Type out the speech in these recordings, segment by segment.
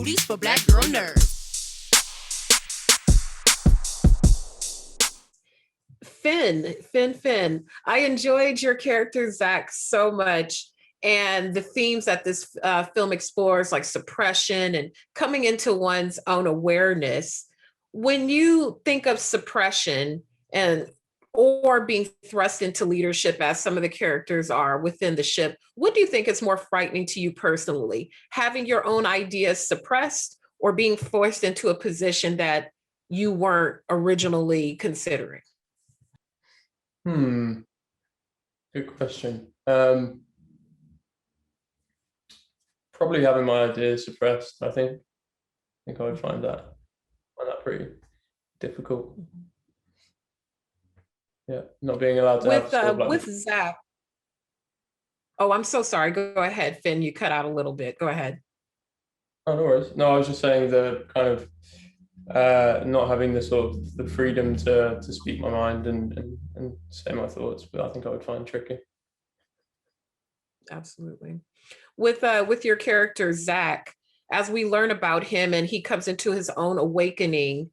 booties for black girl nerds. Finn. I enjoyed your character, Zach, so much. And the themes that this film explores, like suppression and coming into one's own awareness. When you think of suppression and or being thrust into leadership, as some of the characters are within the ship, what do you think is more frightening to you personally? Having your own ideas suppressed or being forced into a position that you weren't originally considering? Good question. Probably having my ideas suppressed, I think. I would find that pretty difficult. Yeah, not being allowed to with Zach. Oh, I'm so sorry. Go ahead, Finn. You cut out a little bit. Go ahead. Oh, no worries. No, I was just saying the kind of not having the sort of the freedom to speak my mind and say my thoughts, but I think I would find tricky. Absolutely. With your character Zach, as we learn about him and he comes into his own awakening,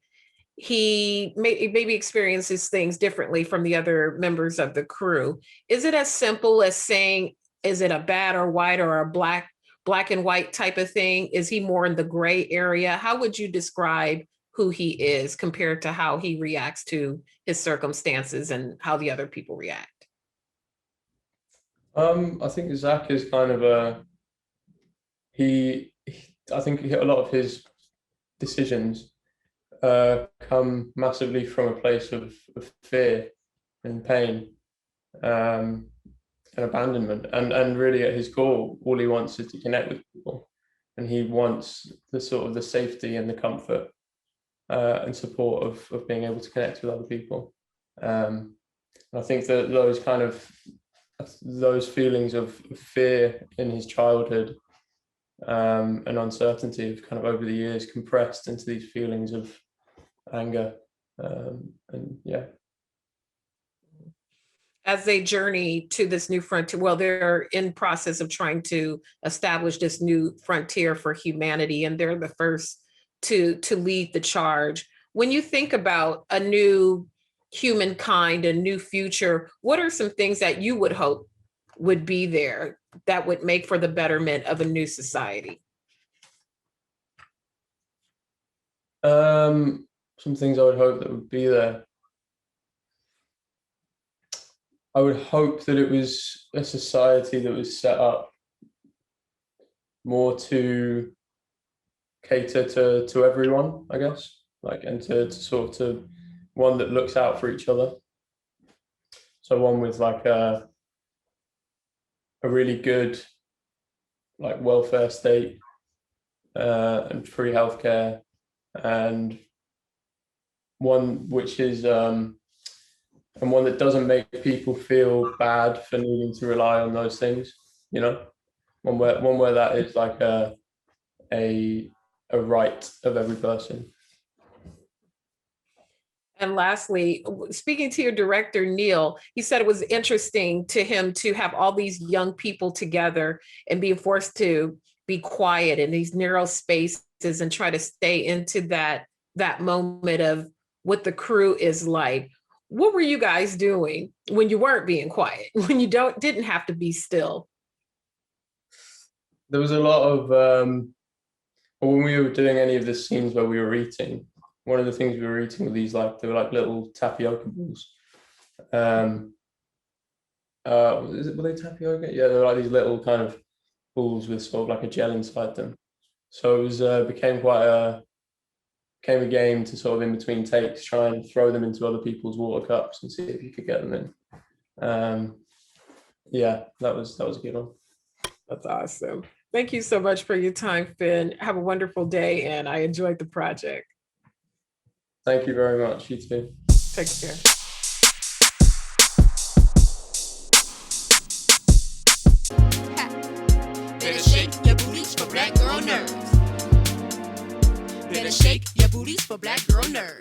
he maybe experiences things differently from the other members of the crew. Is it as simple as saying, is it a bad or white or a black and white type of thing? Is he more in the gray area? How would you describe who he is compared to how he reacts to his circumstances and how the other people react? I think Zach is kind of I think a lot of his decisions come massively from a place of fear and pain and abandonment, and really at his core, all he wants is to connect with people, and he wants the sort of the safety and the comfort and support of being able to connect with other people. And I think that those feelings of fear in his childhood and uncertainty have kind of over the years compressed into these feelings of anger, and yeah. As they journey to this new frontier, well, they're in process of trying to establish this new frontier for humanity, and they're the first to lead the charge. When you think about a new humankind, a new future, what are some things that you would hope would be there that would make for the betterment of a new society? Some things I would hope that would be there. I would hope that it was a society that was set up more to cater to everyone, I guess, like, and to sort of one that looks out for each other. So one with like a really good like welfare state and free healthcare, and one which is and one that doesn't make people feel bad for needing to rely on those things, you know, one where that is like a right of every person. And lastly, speaking to your director, Neil, he said it was interesting to him to have all these young people together and being forced to be quiet in these narrow spaces and try to stay into that moment of what the crew is like. What were you guys doing when you weren't being quiet, when you didn't have to be still? There was a lot of, when we were doing any of the scenes where we were eating, one of the things we were eating were these, like, they were like little tapioca balls. Were they tapioca? Yeah, they were like these little kind of balls with sort of like a gel inside them. So it was became a game to sort of in between takes try and throw them into other people's water cups and see if you could get them in. Yeah, that was a good one. That's awesome. Thank you so much for your time, Finn. Have a wonderful day, and I enjoyed the project. Thank you very much. You too. Take care. Better shake your booties for black girl nerds. Better shake your booties for black girl nerds.